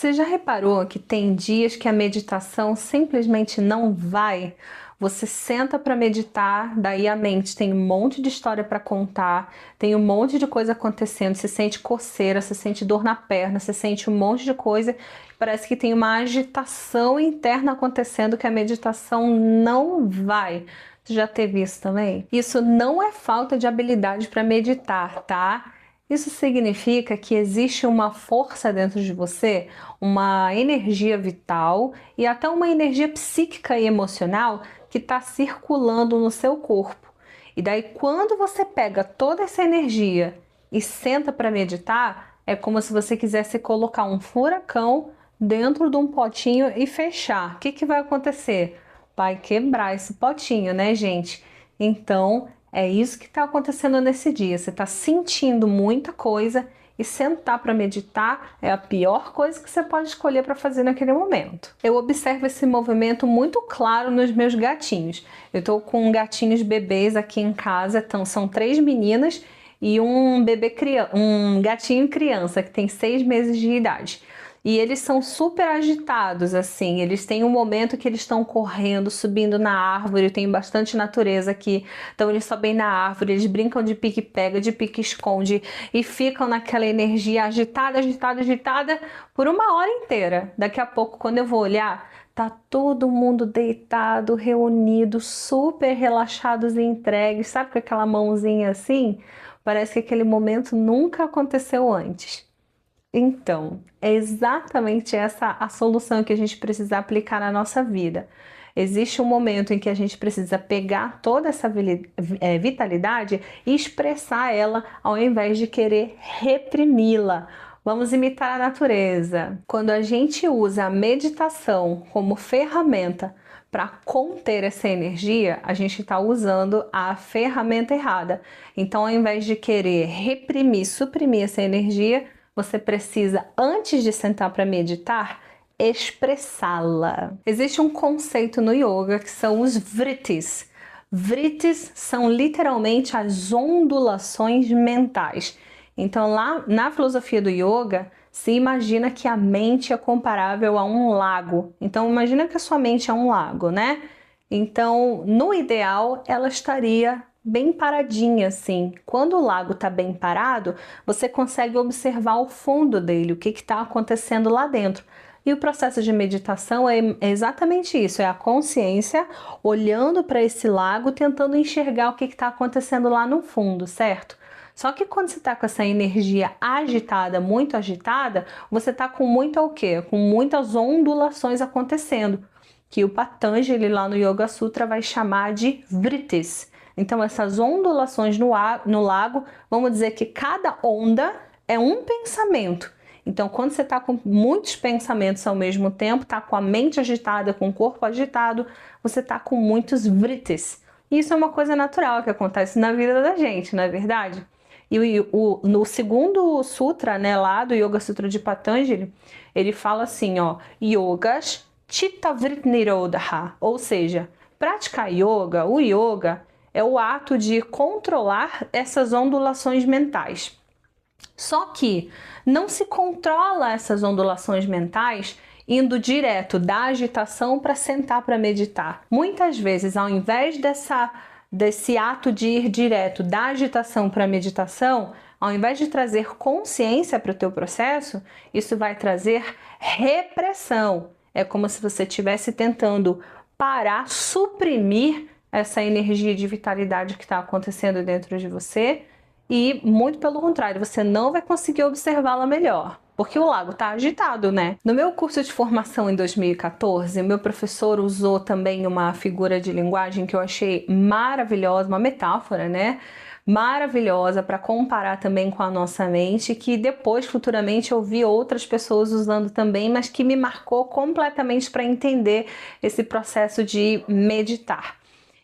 Você já reparou que tem dias que a meditação simplesmente não vai? Você senta para meditar, daí a mente tem um monte de história para contar, tem um monte de coisa acontecendo, você sente coceira, você sente dor na perna, você sente um monte de coisa, parece que tem uma agitação interna acontecendo que a meditação não vai. Você já teve isso também? Isso não é falta de habilidade para meditar, tá? Isso significa que existe uma força dentro de você, uma energia vital e até uma energia psíquica e emocional que está circulando no seu corpo. E daí, quando você pega toda essa energia e senta para meditar, é como se você quisesse colocar um furacão dentro de um potinho e fechar. O que vai acontecer? Vai quebrar esse potinho, né, gente? Então, é isso que está acontecendo nesse dia. Você está sentindo muita coisa e sentar para meditar é a pior coisa que você pode escolher para fazer naquele momento. Eu observo esse movimento muito claro nos meus gatinhos. Eu estou com gatinhos bebês aqui em casa, então são 3 meninas e um gatinho criança que tem 6 meses de idade. E eles são super agitados, assim, eles têm um momento que eles estão correndo, subindo na árvore, tem bastante natureza aqui, então eles sobem na árvore, eles brincam de pique-pega, de pique-esconde e ficam naquela energia agitada, agitada, agitada por uma hora inteira. Daqui a pouco, quando eu vou olhar, tá todo mundo deitado, reunido, super relaxados e entregues, sabe, com aquela mãozinha assim? Parece que aquele momento nunca aconteceu antes. Então, é exatamente essa a solução que a gente precisa aplicar na nossa vida. Existe um momento em que a gente precisa pegar toda essa vitalidade e expressar ela ao invés de querer reprimi-la. Vamos imitar a natureza. Quando a gente usa a meditação como ferramenta para conter essa energia, a gente está usando a ferramenta errada. Então, ao invés de querer reprimir, suprimir essa energia, você precisa, antes de sentar para meditar, expressá-la. Existe um conceito no yoga que são os vrittis. Vrittis são literalmente as ondulações mentais. Então, lá na filosofia do yoga, se imagina que a mente é comparável a um lago. Então, imagina que a sua mente é um lago, né? Então, no ideal, ela estaria bem paradinha assim. Quando o lago está bem parado, você consegue observar o fundo dele, o que está acontecendo lá dentro. E o processo de meditação é exatamente isso, é a consciência olhando para esse lago, tentando enxergar o que está acontecendo lá no fundo, certo? Só que quando você está com essa energia agitada, muito agitada, você está com muito o quê? Com muitas ondulações acontecendo, que o Patanjali lá no Yoga Sutra vai chamar de vrittis. Então, essas ondulações no lago, vamos dizer que cada onda é um pensamento. Então, quando você está com muitos pensamentos ao mesmo tempo, está com a mente agitada, com o corpo agitado, você está com muitos vrittis. E isso é uma coisa natural que acontece na vida da gente, não é verdade? E no segundo sutra, né, lá do Yoga Sutra de Patanjali, ele fala assim, ó, Yogas Chitta Vritti Nirodha, ou seja, praticar yoga, o yoga é o ato de controlar essas ondulações mentais. Só que não se controla essas ondulações mentais indo direto da agitação para sentar para meditar. Muitas vezes, ao invés desse ato de ir direto da agitação para a meditação, ao invés de trazer consciência para o teu processo, isso vai trazer repressão. É como se você estivesse tentando parar, suprimir essa energia de vitalidade que está acontecendo dentro de você e, muito pelo contrário, você não vai conseguir observá-la melhor, porque o lago está agitado, né? No meu curso de formação em 2014, o meu professor usou também uma figura de linguagem que eu achei maravilhosa, uma metáfora, né? Maravilhosa para comparar também com a nossa mente, que depois, futuramente, eu vi outras pessoas usando também, mas que me marcou completamente para entender esse processo de meditar.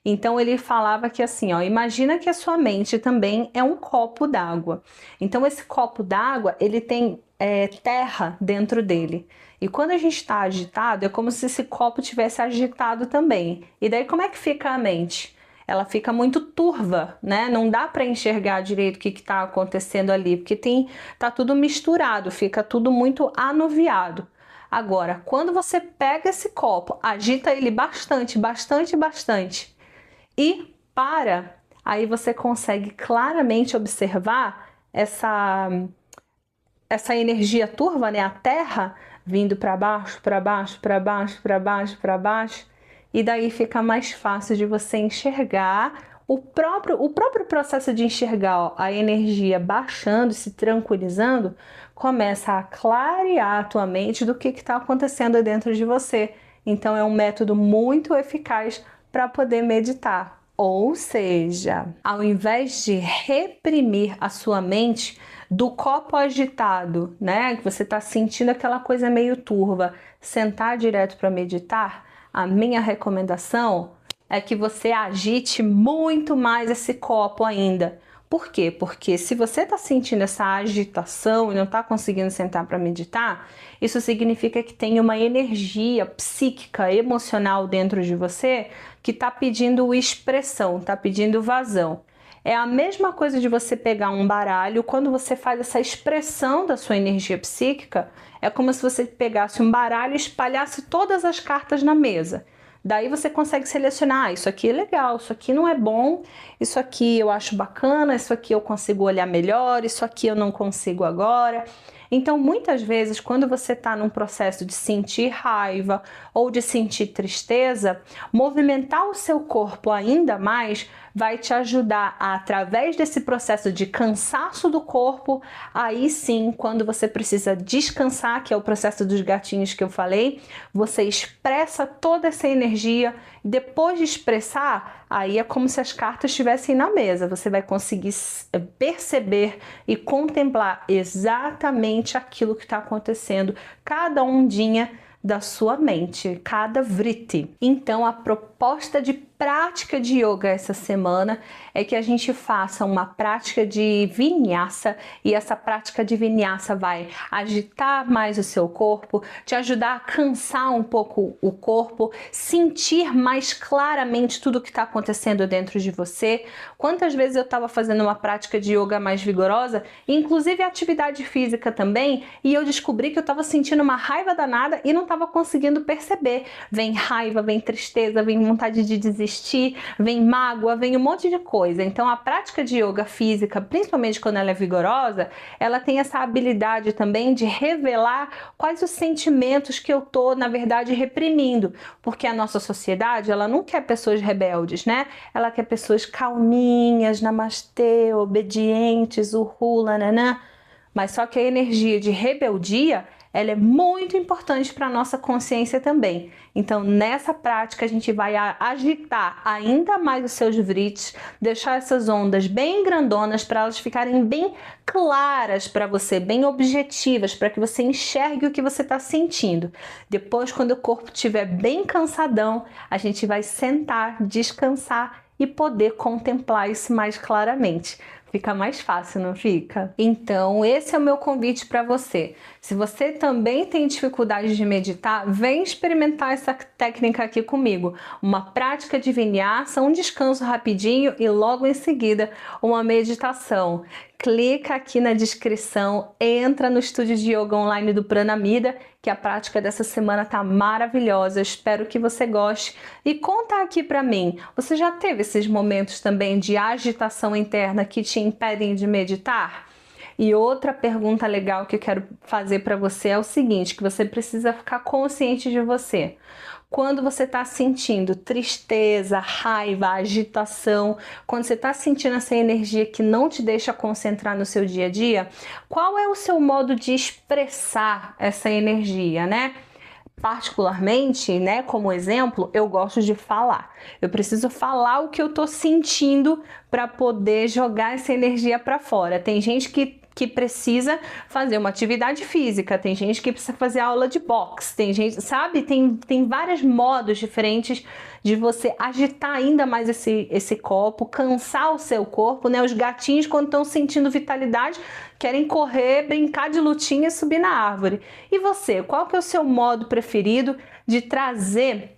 Então ele falava que assim, ó, imagina que a sua mente também é um copo d'água. Então esse copo d'água, ele tem terra dentro dele. E quando a gente está agitado, é como se esse copo tivesse agitado também. E daí como é que fica a mente? Ela fica muito turva, né? Não dá para enxergar direito o que está acontecendo ali, porque tá tudo misturado, fica tudo muito anuviado. Agora, quando você pega esse copo, agita ele bastante, bastante, bastante e para, aí você consegue claramente observar essa energia turva, né? A terra vindo para baixo, para baixo, para baixo, para baixo, para baixo. E daí fica mais fácil de você enxergar o próprio processo de enxergar, ó, a energia baixando, se tranquilizando, começa a clarear a tua mente do que está acontecendo dentro de você. Então é um método muito eficaz para poder meditar. Ou seja, ao invés de reprimir a sua mente do copo agitado, né, que você está sentindo aquela coisa meio turva, sentar direto para meditar, a minha recomendação é que você agite muito mais esse copo ainda. Por quê? Porque se você está sentindo essa agitação e não está conseguindo sentar para meditar, isso significa que tem uma energia psíquica, emocional dentro de você que está pedindo expressão, está pedindo vazão. É a mesma coisa de você pegar um baralho, quando você faz essa expressão da sua energia psíquica, é como se você pegasse um baralho e espalhasse todas as cartas na mesa. Daí você consegue selecionar, isso aqui é legal, isso aqui não é bom, isso aqui eu acho bacana, isso aqui eu consigo olhar melhor, isso aqui eu não consigo agora. Então, muitas vezes, quando você está num processo de sentir raiva ou de sentir tristeza, movimentar o seu corpo ainda mais vai te ajudar a, através desse processo de cansaço do corpo, aí sim, quando você precisa descansar, que é o processo dos gatinhos que eu falei, você expressa toda essa energia. Depois de expressar, aí é como se as cartas estivessem na mesa. Você vai conseguir perceber e contemplar exatamente aquilo que está acontecendo, cada ondinha da sua mente, cada vritti. Então, a proposta de prática de yoga essa semana é que a gente faça uma prática de vinyasa, e essa prática de vinyasa vai agitar mais o seu corpo, te ajudar a cansar um pouco o corpo, sentir mais claramente tudo o que está acontecendo dentro de você. Quantas vezes eu estava fazendo uma prática de yoga mais vigorosa, inclusive atividade física também, e eu descobri que eu estava sentindo uma raiva danada e não estava conseguindo perceber. Vem raiva, vem tristeza, vem vontade de desistir, vem mágoa, vem um monte de coisa. Então a prática de yoga física, principalmente quando ela é vigorosa, ela tem essa habilidade também de revelar quais os sentimentos que eu tô, na verdade, reprimindo, porque a nossa sociedade, ela não quer pessoas rebeldes, né? Ela quer pessoas calminhas, namastê, obedientes, uhula, nanã. Mas só que a energia de rebeldia, ela é muito importante para a nossa consciência também. Então, nessa prática, a gente vai agitar ainda mais os seus vrittis, deixar essas ondas bem grandonas para elas ficarem bem claras para você, bem objetivas, para que você enxergue o que você está sentindo. Depois, quando o corpo estiver bem cansadão, a gente vai sentar, descansar e poder contemplar isso mais claramente. Fica mais fácil, não fica? Então, esse é o meu convite para você. Se você também tem dificuldade de meditar, vem experimentar essa técnica aqui comigo. Uma prática de vinyasa, um descanso rapidinho e logo em seguida uma meditação. Clica aqui na descrição, entra no estúdio de yoga online do Pranamida, que a prática dessa semana tá maravilhosa. Eu espero que você goste. E conta aqui para mim, você já teve esses momentos também de agitação interna que te impedem de meditar? E outra pergunta legal que eu quero fazer para você é o seguinte, que você precisa ficar consciente de você. Quando você está sentindo tristeza, raiva, agitação, quando você está sentindo essa energia que não te deixa concentrar no seu dia a dia, qual é o seu modo de expressar essa energia, né? Particularmente, né, como exemplo, eu gosto de falar. Eu preciso falar o que eu tô sentindo para poder jogar essa energia para fora. Tem gente que precisa fazer uma atividade física, tem gente que precisa fazer aula de boxe, tem gente, sabe? Tem vários modos diferentes de você agitar ainda mais esse copo, cansar o seu corpo, né? Os gatinhos, quando estão sentindo vitalidade, querem correr, brincar de lutinha e subir na árvore. E você, qual que é o seu modo preferido de trazer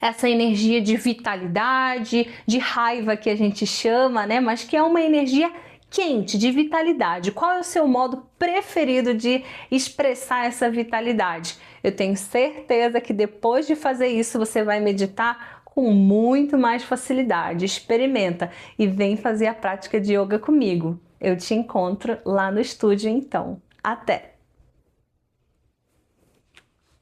essa energia de vitalidade, de raiva que a gente chama, né? Mas que é uma energia quente, de vitalidade. Qual é o seu modo preferido de expressar essa vitalidade? Eu tenho certeza que depois de fazer isso você vai meditar com muito mais facilidade. Experimenta e vem fazer a prática de yoga comigo. Eu te encontro lá no estúdio então. Até!